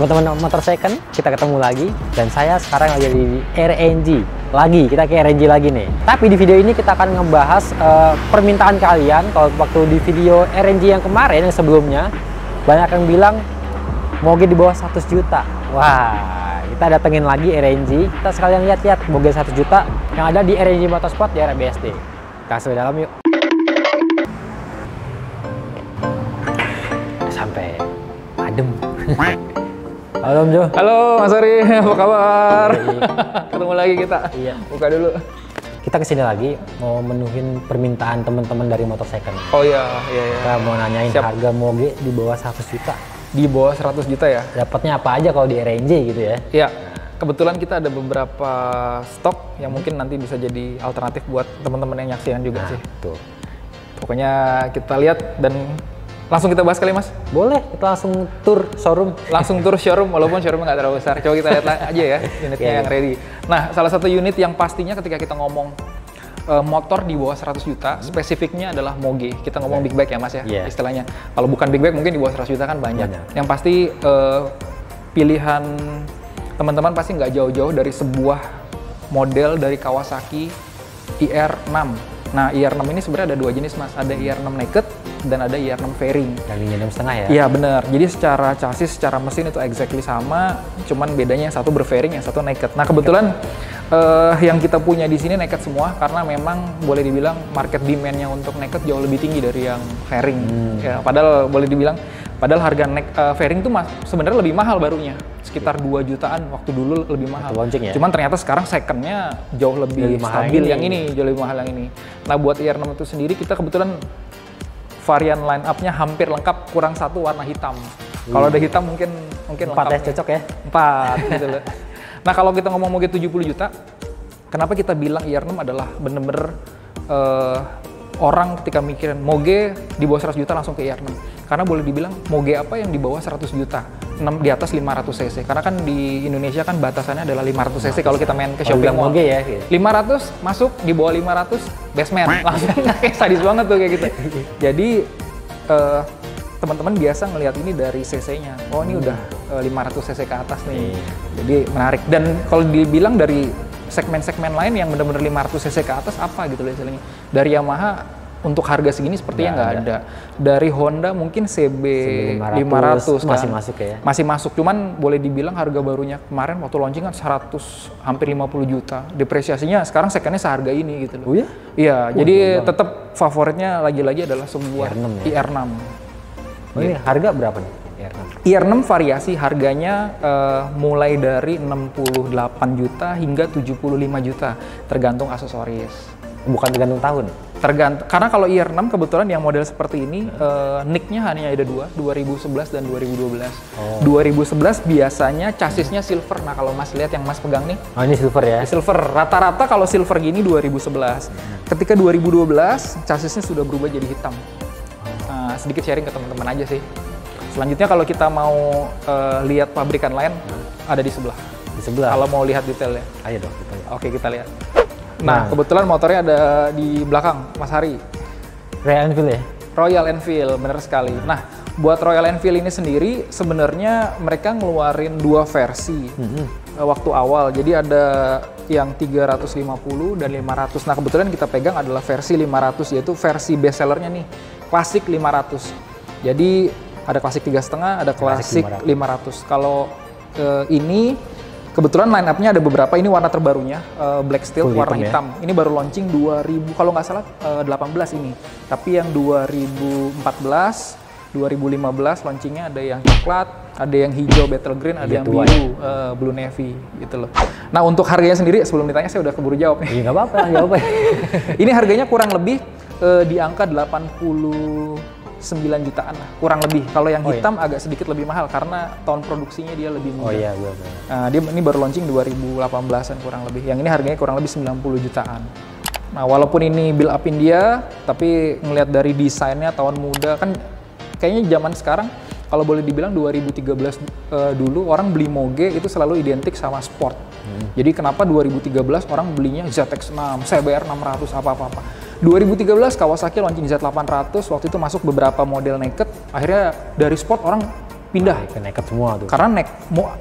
Teman-teman motor second, kita ketemu lagi dan saya sekarang lagi di RNG lagi. Kita ke RNG lagi nih. Tapi di video ini kita akan ngebahas permintaan kalian. Kalau waktu di video RNG yang kemarin yang sebelumnya banyak yang bilang moge di bawah 100 juta. Wah, kita datengin lagi RNG. Kita sekalian lihat-lihat moge 100 juta yang ada di RNG Motorsport di area BSD. Kita masuk ke dalam yuk. Sampai adem. Halo Om Jo. Halo Mas Ari, apa kabar? Ketemu lagi kita. Iya. Buka dulu. Kita kesini lagi mau menuhin permintaan teman-teman dari motor second. Oh iya. Kita mau nanyain harga moge di bawah 100 juta. Di bawah 100 juta ya? Dapatnya apa aja kalau di RNG gitu ya? Iya. Kebetulan kita ada beberapa stok yang mungkin nanti bisa jadi alternatif buat teman-teman yang nyaksikan juga sih. Tuh. Pokoknya kita lihat dan langsung kita bahas kali Mas? Boleh, kita langsung tur showroom. Langsung tur showroom, walaupun showroomnya nggak terlalu besar. Coba kita lihat aja ya unitnya yang ready. Nah, salah satu unit yang pastinya ketika kita ngomong motor di bawah 100 juta, spesifiknya adalah moge. Kita ngomong big bike ya Mas ya, istilahnya. Kalau bukan big bike mungkin di bawah 100 juta kan banyak. Yang pasti pilihan teman-teman pasti nggak jauh-jauh dari sebuah model dari Kawasaki IR6. Nah, IR6 ini sebenarnya ada dua jenis Mas, ada IR6 Naked dan ada IR6 Fairing. Yang ini 6,5 ya? Iya benar, jadi secara chassis, secara mesin itu exactly sama, cuman bedanya yang satu berfairing, yang satu naked. Nah kebetulan yang kita punya di sini naked semua, karena memang boleh dibilang market demand-nya untuk naked jauh lebih tinggi dari yang fairing. Ya, padahal boleh dibilang, harga fairing itu sebenarnya lebih mahal barunya. Sekitar 2 jutaan waktu dulu lebih mahal. Ya? Cuman ternyata sekarang second-nya jauh lebih stabil yang ini, jauh lebih mahal yang ini. Nah buat IR6 itu sendiri kita kebetulan varian line up-nya hampir lengkap, kurang satu warna hitam. Kalau ada hitam mungkin 4 lengkap. Ya, cocok ya? 4 gitu loh. Nah kalau kita ngomong moge 70 juta, kenapa kita bilang IR6 adalah bener-bener orang ketika mikirin moge di bawah 100 juta langsung ke IR6. Karena boleh dibilang moge apa yang di bawah 100 juta? Di atas 500 cc. Karena kan di Indonesia kan batasannya adalah 500 cc kalau kita main ke shopping mall. Moge ya? 500 masuk, di bawah 500 basement. Langsung kayak sadis banget tuh kayak gitu. Jadi teman-teman biasa ngelihat ini dari cc-nya. Oh ini udah 500 cc ke atas nih. Jadi menarik. Dan kalau dibilang dari segmen-segmen lain yang benar-benar 500 cc ke atas apa gitu loh istilahnya. Dari Yamaha untuk harga segini sepertinya nggak ada. Dari Honda mungkin CB 500 masih kan? masuk ya? Masih masuk, cuman boleh dibilang harga barunya kemarin waktu launching kan 100, hampir 50 juta. Depresiasinya sekarang secondnya seharga ini gitu loh. Oh ya? Iya, jadi tetap favoritnya lagi-lagi adalah sebuah IR6. Oh ini harga berapa nih? IR6 variasi harganya mulai dari 68 juta hingga 75 juta, tergantung aksesoris. Bukan tergantung tahun? Tergantung, karena kalau IR6 kebetulan yang model seperti ini nicknya hanya ada dua, 2011 dan 2012. 2011 biasanya chassisnya silver. Nah kalau Mas lihat yang Mas pegang nih, oh ini silver ya? Silver, rata-rata kalau silver gini 2011. Ketika 2012 chassisnya sudah berubah jadi hitam. Sedikit sharing ke teman-teman aja sih. Selanjutnya kalau kita mau lihat pabrikan lain, ada di sebelah. Di sebelah? Kalau mau lihat detailnya. Ayo dong kita lihat. Oke kita lihat. Nah, kebetulan motornya ada di belakang, Mas Hari. Royal Enfield ya? Royal Enfield, bener sekali. Nah, buat Royal Enfield ini sendiri, sebenarnya mereka ngeluarin dua versi waktu awal. Jadi ada yang 350 dan 500. Nah, kebetulan kita pegang adalah versi 500, yaitu versi best sellernya nih, klasik 500. Jadi ada klasik 3,5, ada klasik 500. Kalau ini kebetulan line up-nya ada beberapa, ini warna terbarunya, black steel, warna hitam. Ini baru launching 2000, kalau nggak salah 18 ini. Tapi yang 2014, 2015 launchingnya ada yang coklat, ada yang hijau battle green, ada yang biru, blue navy gitu loh. Nah untuk harganya sendiri, sebelum ditanya saya udah keburu jawab nih. Iya nggak apa-apa, jawab aja. Ini harganya kurang lebih di angka 89 jutaan lah, kurang lebih. Kalau yang hitam agak sedikit lebih mahal karena tahun produksinya dia lebih muda. Oh iya, benar. Dia ini baru launching 2018-an kurang lebih. Yang ini harganya kurang lebih 90 jutaan. Nah, walaupun ini build up India, tapi ngelihat dari desainnya tahun muda kan kayaknya zaman sekarang kalau boleh dibilang 2013 dulu orang beli moge itu selalu identik sama sport. Jadi kenapa 2013 orang belinya ZX6, CBR 600 apa-apa. 2013 Kawasaki launching Z800, waktu itu masuk beberapa model naked, akhirnya dari sport orang pindah. Ke naked semua tuh. Karena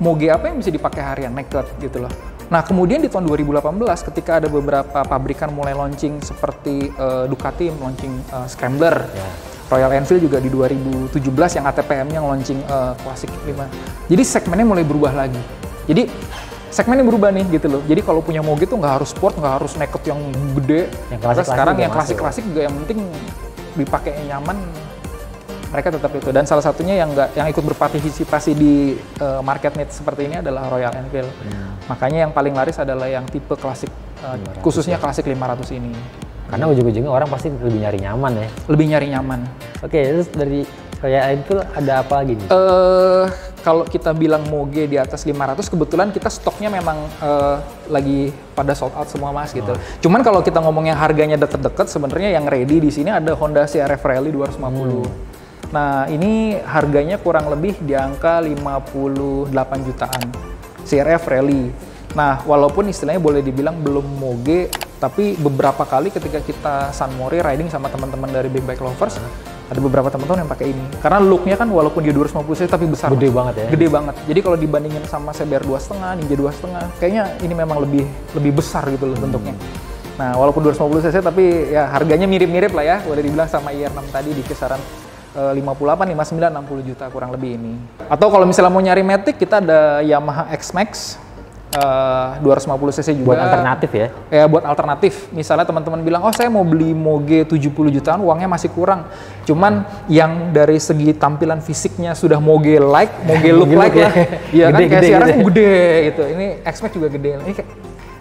Moge apa yang bisa dipakai harian, naked gitu loh. Nah kemudian di tahun 2018 ketika ada beberapa pabrikan mulai launching seperti Ducati launching Scrambler, Royal Enfield juga di 2017 yang ATPM-nya launching Classic 5. Jadi segmennya mulai berubah lagi. Jadi segmennya berubah nih gitu loh. Jadi kalau punya Moge tuh nggak harus sport, nggak harus naked yang gede. Yang sekarang yang klasik-klasik juga yang penting dipakai nyaman, mereka tetap itu. Dan salah satunya yang ikut berpartisipasi di market niche seperti ini adalah Royal Enfield. Makanya yang paling laris adalah yang tipe klasik, khususnya klasik 500 ini. Karena ujung-ujungnya orang pasti lebih nyari nyaman ya. Lebih nyari nyaman. Oke, terus dari Royal Enfield ada apa lagi nih? Kalau kita bilang Moge di atas 500, kebetulan kita stoknya memang lagi pada sold out semua mas gitu. Cuman kalau kita ngomong yang harganya deket-deket, sebenarnya yang ready di sini ada Honda CRF Rally 250. Nah ini harganya kurang lebih di angka 58 jutaan. CRF Rally. Nah walaupun istilahnya boleh dibilang belum Moge, tapi beberapa kali ketika kita San Mori riding sama teman-teman dari Big Bike Lovers, ada beberapa teman-teman yang pakai ini. Karena looknya kan walaupun dia 250 cc tapi besar. Gede banget ya? Gede banget. Jadi kalau dibandingin sama CBR 2.5, Ninja 2.5, kayaknya ini memang lebih besar gitu loh bentuknya. Nah walaupun 250 cc tapi ya harganya mirip-mirip lah ya, boleh dibilang sama IR6 tadi di kisaran 58, 59, 60 juta kurang lebih ini. Atau kalau misalnya mau nyari matic, kita ada Yamaha X-Max 250 cc juga. Buat alternatif ya? Ya buat alternatif. Misalnya teman-teman bilang, oh saya mau beli Moge 70 jutaan, uangnya masih kurang. Cuman yang dari segi tampilan fisiknya sudah Moge like, Moge look like lah. Iya kan, kayak siaran gede gitu. Ini X-Max juga gede. Ini kayak,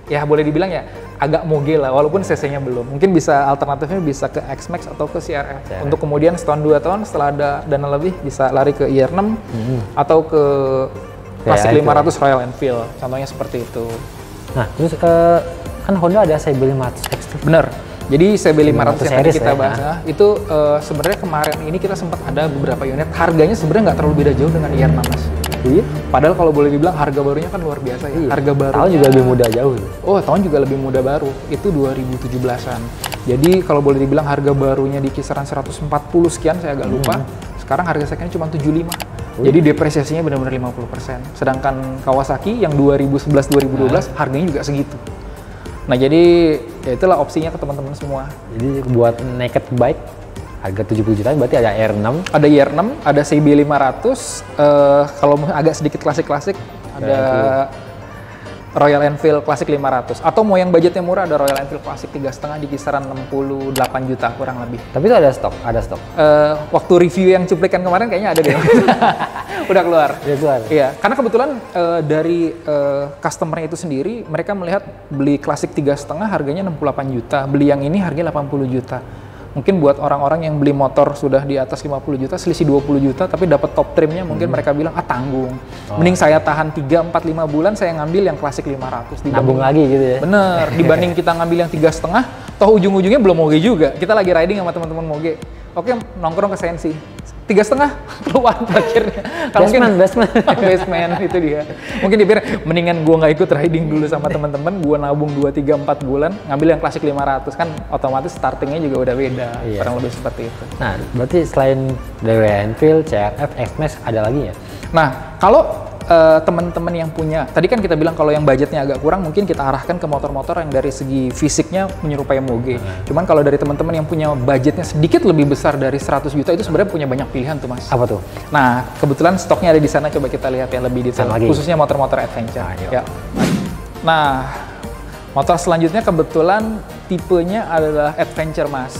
ya boleh dibilang ya agak Moge lah, walaupun cc-nya belum. Mungkin bisa alternatifnya bisa ke X-Max atau ke CRF. Untuk kemudian setahun 2 tahun setelah ada dana lebih bisa lari ke IR6 atau ke Classic 500 Royal Enfield, contohnya seperti itu. Nah, terus kan Honda ada CB 500X tuh. Bener. Jadi CB 500 yang tadi kita bahas, itu sebenarnya kemarin ini kita sempat ada beberapa unit. Harganya sebenarnya nggak terlalu beda jauh dengan IR6 mas. Iya. Padahal kalau boleh dibilang harga barunya kan luar biasa ya. Harga baru. Tahun juga lebih muda jauh. Oh, tahun juga lebih muda baru. Itu 2017-an. Jadi kalau boleh dibilang harga barunya di kisaran 140 sekian, saya agak lupa. Sekarang harga secondnya cuma 75. Jadi depresiasinya benar-benar 50%. Sedangkan Kawasaki yang 2011-2012 harganya juga segitu. Nah jadi ya itulah opsinya ke teman-teman semua. Jadi buat naked bike harga 70 jutaan berarti ada IR6. Ada IR6, ada CB 500. Kalau agak sedikit klasik-klasik ada Royal Enfield Classic 500. Atau mau yang budgetnya murah ada Royal Enfield Classic 3,5 di kisaran 68 juta kurang lebih. Tapi itu ada stok, ada stok. Waktu review yang cuplikan kemarin kayaknya ada deh. Udah keluar. Udah keluar. Iya, karena kebetulan dari customer-nya itu sendiri mereka melihat beli Classic 3,5 harganya 68 juta, beli yang ini harganya 80 juta. Mungkin buat orang-orang yang beli motor sudah di atas 50 juta, selisih 20 juta, tapi dapat top trimnya mungkin mereka bilang, tanggung. Mending saya tahan 3, 4, 5 bulan, saya ngambil yang Classic 500. Nabung lagi gitu ya? Bener, dibanding kita ngambil yang 3,5, toh ujung-ujungnya belum Moge juga. Kita lagi riding sama teman-teman Moge. Oke, nongkrong ke Sensi. 3,5 keluar akhirnya. Basement itu dia. Mungkin dipikir mendingan gua nggak ikut riding dulu sama teman-teman, gua nabung 2, 3, 4 bulan, ngambil yang Classic 500 kan otomatis startingnya juga udah beda. Iya. Kurang lebih seperti itu. Nah, berarti selain dari Enfield, CRF, X-Max ada lagi ya? Nah, kalau teman-teman yang punya, tadi kan kita bilang kalau yang budgetnya agak kurang, mungkin kita arahkan ke motor-motor yang dari segi fisiknya menyerupai Moge. Cuman kalau dari teman-teman yang punya budgetnya sedikit lebih besar dari 100 juta itu sebenarnya punya banyak pilihan tuh mas. Apa tuh? Nah, kebetulan stoknya ada di sana, coba kita lihat ya lebih detail, khususnya motor-motor adventure. Ya. Nah, motor selanjutnya kebetulan tipenya adalah adventure mas.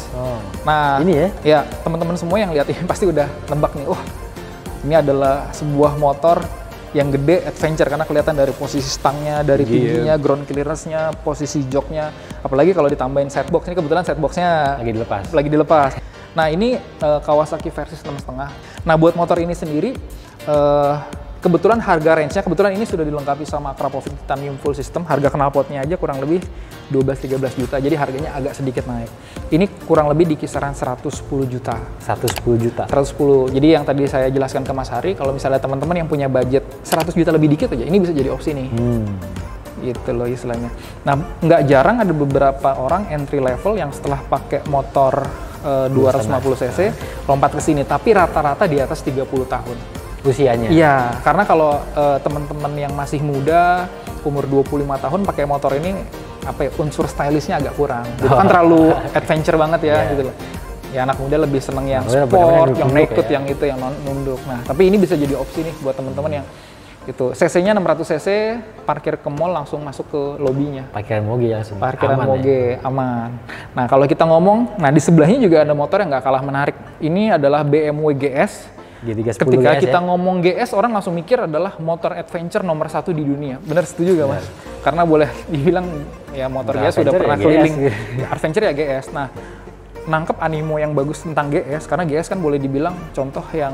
Nah, ini ya teman-teman semua yang lihat ini pasti udah nebak nih, wah ini adalah sebuah motor yang gede adventure karena kelihatan dari posisi stangnya, dari tingginya, ground clearance-nya, posisi joknya, apalagi kalau ditambahin sidebox. Ini kebetulan sidebox-nya lagi dilepas. Nah ini Kawasaki versi 6,5. Nah buat motor ini sendiri kebetulan harga range-nya, kebetulan ini sudah dilengkapi sama Krapovic Titanium full system, harga knalpotnya aja kurang lebih 12-13 juta, jadi harganya agak sedikit naik. Ini kurang lebih di kisaran 110 juta. 110 juta? 110, jadi yang tadi saya jelaskan ke Mas Hari, kalau misalnya teman-teman yang punya budget 100 juta lebih dikit aja, ini bisa jadi opsi nih. Gitu loh istilahnya. Nah, nggak jarang ada beberapa orang entry level yang setelah pakai motor 250 cc lompat ke sini, tapi rata-rata di atas 30 tahun. usianya. Iya, karena kalau teman-teman yang masih muda, umur 25 tahun pakai motor ini apa ya, unsur stylishnya agak kurang. Itu kan terlalu adventure banget ya gitu loh. Ya anak muda lebih seneng yang sport, yang naked, yang itu, yang nunduk. Nah, tapi ini bisa jadi opsi nih buat teman-teman yang itu cc-nya 600 cc, parkir ke mall langsung masuk ke lobbynya. Parkiran moge langsung. Parkiran aman, moge aman. Nah, kalau kita ngomong, nah di sebelahnya juga ada motor yang nggak kalah menarik. Ini adalah BMW GS. G310 Ketika GS kita ya? ngomong GS, orang langsung mikir adalah motor adventure nomor 1 di dunia. Bener, setuju gak Mas? Karena boleh dibilang ya motor GS sudah pernah keliling. Adventure ya GS. Nah, nangkep animo yang bagus tentang GS, karena GS kan boleh dibilang contoh yang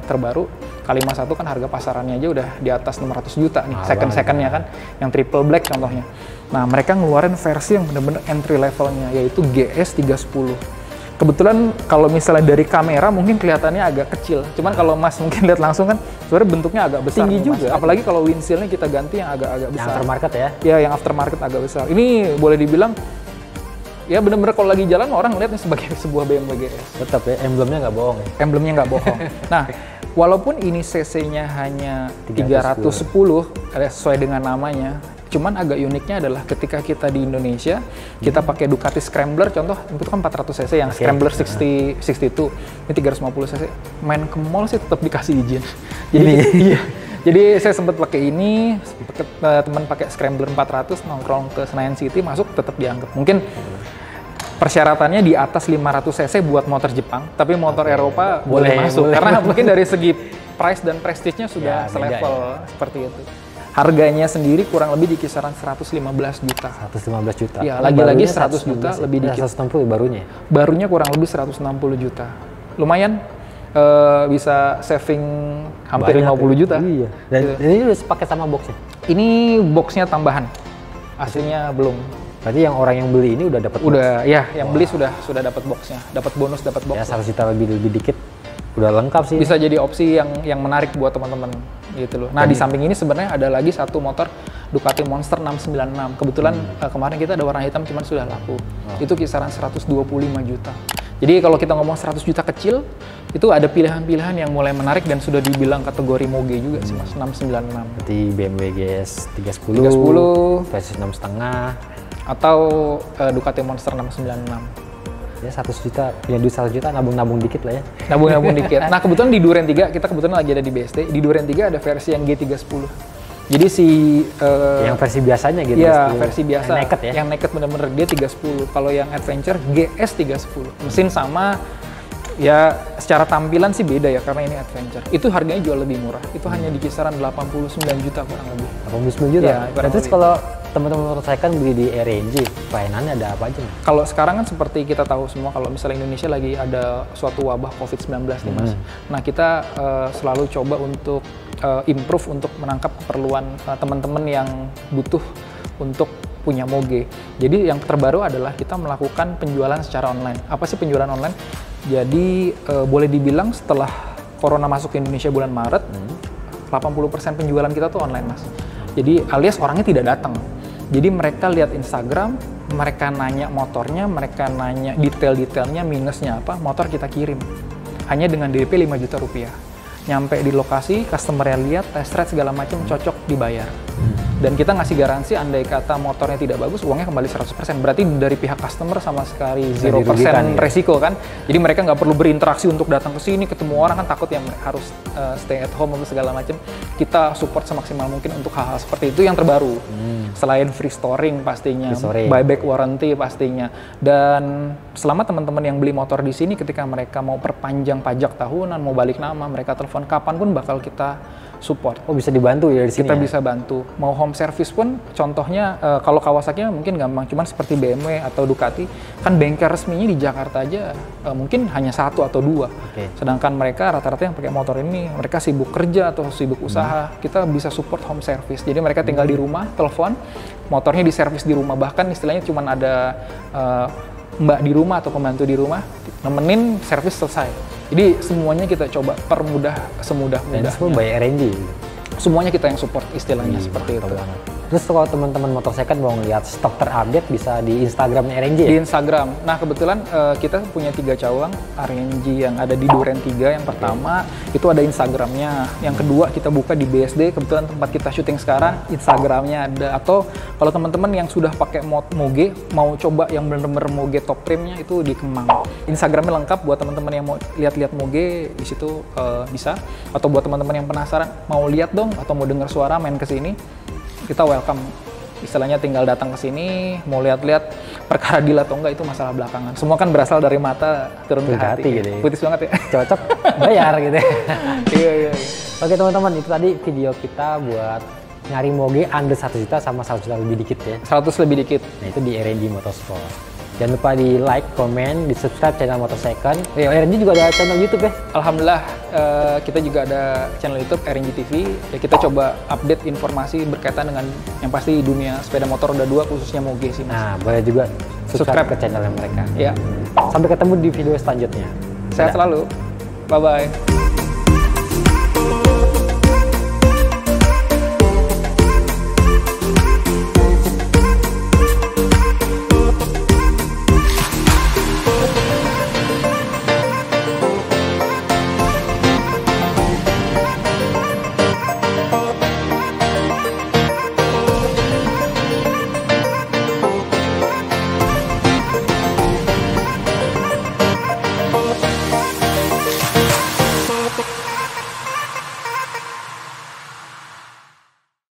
terbaru. K51 kan harga pasarannya aja udah di atas 600 juta nih, second-secondnya kan, yang triple black contohnya. Nah, mereka ngeluarin versi yang bener-bener entry levelnya, yaitu GS 310. Kebetulan kalau misalnya dari kamera mungkin kelihatannya agak kecil, cuman kalau Mas mungkin lihat langsung kan sebenarnya bentuknya agak besar. Tinggi nih, juga. Mas. Apalagi kalau windshieldnya kita ganti yang agak-agak besar. Yang aftermarket ya? Ya, yang aftermarket agak besar. Ini boleh dibilang ya bener-bener kalau lagi jalan orang ngeliatnya sebagai sebuah BMW GS. Tetap ya, emblemnya nggak bohong ya? Emblemnya nggak bohong. Nah, walaupun ini cc-nya hanya 310 sesuai dengan namanya, cuman agak uniknya adalah ketika kita di Indonesia, kita pakai Ducati Scrambler, contoh itu kan 400 cc yang Scrambler 62, ini 350 cc. Main ke mall sih tetap dikasih izin. Jadi iya. Jadi saya sempat pakai ini, teman pakai Scrambler 400 nongkrong ke Senayan City, masuk tetap dianggap. Mungkin persyaratannya di atas 500 cc buat motor Jepang, tapi motor Eropa boleh masuk. Karena mungkin dari segi price dan prestige-nya sudah selevel seperti itu. Harganya sendiri kurang lebih di kisaran 115 juta. 115 juta. Ya, lagi-lagi 100 juta lebih dikit. 160 barunya? Barunya kurang lebih 160 juta. Lumayan, bisa saving hampir banyak 50 juta. Iya. Dan gitu. ini udah pakai sama boxnya? Ini boxnya tambahan, aslinya belum. Berarti yang orang yang beli ini udah dapat box? Udah, ya, yang beli sudah dapat boxnya, dapat bonus, dapat box. Ya 100 juta lebih dikit, udah lengkap sih. Bisa jadi opsi yang menarik buat teman-teman gitu loh. Nah, di samping ini sebenarnya ada lagi satu motor Ducati Monster 696. Kebetulan kemarin kita ada warna hitam cuman sudah laku. Itu kisaran 125 juta. Jadi kalau kita ngomong 100 juta kecil, itu ada pilihan-pilihan yang mulai menarik dan sudah dibilang kategori moge juga sih Mas, 696. Berarti BMW GS 310, versi 6,5 atau Ducati Monster 696. Ya 100 juta, punya duit 100 juta, nabung-nabung dikit lah ya. Nabung-nabung dikit. Nah, kebetulan di Duren 3, kita kebetulan lagi ada di BSD. Di Duren 3 ada versi yang G310. Jadi yang versi biasanya gitu. Iya, versi biasa. Yang naked ya? Yang naked bener-bener G310. Kalau yang adventure GS310. Mesin sama, ya secara tampilan sih beda ya karena ini adventure. Itu harganya jual lebih murah. Itu hanya di kisaran 89 juta kurang lebih. 89 juta? Ya, nah, terus kalau teman-teman saya kan beli di RNG, pelayanannya ada apa aja? Kalau sekarang kan seperti kita tahu semua, kalau misalnya Indonesia lagi ada suatu wabah COVID-19 nih Mas. Nah, kita selalu coba untuk improve untuk menangkap keperluan teman-teman yang butuh untuk punya moge. Jadi yang terbaru adalah kita melakukan penjualan secara online. Apa sih penjualan online? Jadi boleh dibilang setelah Corona masuk ke Indonesia bulan Maret, 80% penjualan kita tuh online Mas. Jadi alias orangnya tidak datang. Jadi mereka lihat Instagram, mereka nanya motornya, mereka nanya detail-detailnya, minusnya apa, motor kita kirim. Hanya dengan DP 5 juta rupiah. Nyampe di lokasi, customer-nya lihat, test ride segala macam, cocok, dibayar. Dan kita ngasih garansi, andai kata motornya tidak bagus, uangnya kembali 100%. Berarti dari pihak customer sama sekali 0% resiko kan. Jadi mereka nggak perlu berinteraksi untuk datang ke sini, ketemu orang kan takut yang harus stay at home atau segala macam. Kita support semaksimal mungkin untuk hal-hal seperti itu yang terbaru. Selain free storing pastinya, buyback warranty pastinya. Dan selama teman-teman yang beli motor di sini, ketika mereka mau perpanjang pajak tahunan, mau balik nama, mereka telepon kapanpun bakal kita support. Oh, bisa dibantu ya di sini? Kita bisa bantu. Mau home service pun, contohnya kalau Kawasaki mungkin gampang, cuman seperti BMW atau Ducati, kan bengkel resminya di Jakarta aja mungkin hanya 1 atau 2. Sedangkan mereka rata-rata yang pakai motor ini, mereka sibuk kerja atau sibuk usaha, kita bisa support home service. Jadi mereka tinggal di rumah, telepon, motornya diservis di rumah. Bahkan istilahnya cuman ada mbak di rumah atau pembantu di rumah, nemenin servis selesai. Jadi semuanya kita coba permudah semudah-mudahnya. Dan semua by RNG? Semuanya kita yang support istilahnya seperti itu. Banget. Terus kalau teman-teman motor second mau ngeliat stok terupdate bisa di Instagram RNG ya? Di Instagram. Nah kebetulan kita punya 3 cawang RNG yang ada di Duren 3. Yang pertama itu ada Instagramnya. Yang kedua kita buka di BSD. Kebetulan tempat kita syuting sekarang Instagramnya ada. Atau kalau teman-teman yang sudah pakai Moge mau coba yang bener-bener Moge top trimnya itu di Kemang. Instagramnya lengkap buat teman-teman yang mau lihat-lihat Moge di situ bisa. Atau buat teman-teman yang penasaran mau lihat dong atau mau dengar suara main ke sini, kita welcome. Istilahnya tinggal datang ke sini, mau lihat-lihat perkara deal atau enggak itu masalah belakangan. Semua kan berasal dari mata turun ke hati gitu ya. Putis banget ya. Cocok bayar gitu. Iya. Oke teman-teman, itu tadi video kita buat nyari Moge under 1 juta sama 1 juta lebih dikit ya. 100 lebih dikit. Nah itu di RNG Motorsport. Jangan lupa di like, komen, di subscribe channel Motor Second. RNG juga ada channel YouTube ya? Alhamdulillah kita juga ada channel YouTube RNG TV. Ya, kita coba update informasi berkaitan dengan yang pasti dunia sepeda motor roda 2 khususnya Moge sih Mas. Nah boleh juga subscribe ke channel mereka. Ya. Sampai ketemu di video selanjutnya. Sehat selalu. Bye-bye.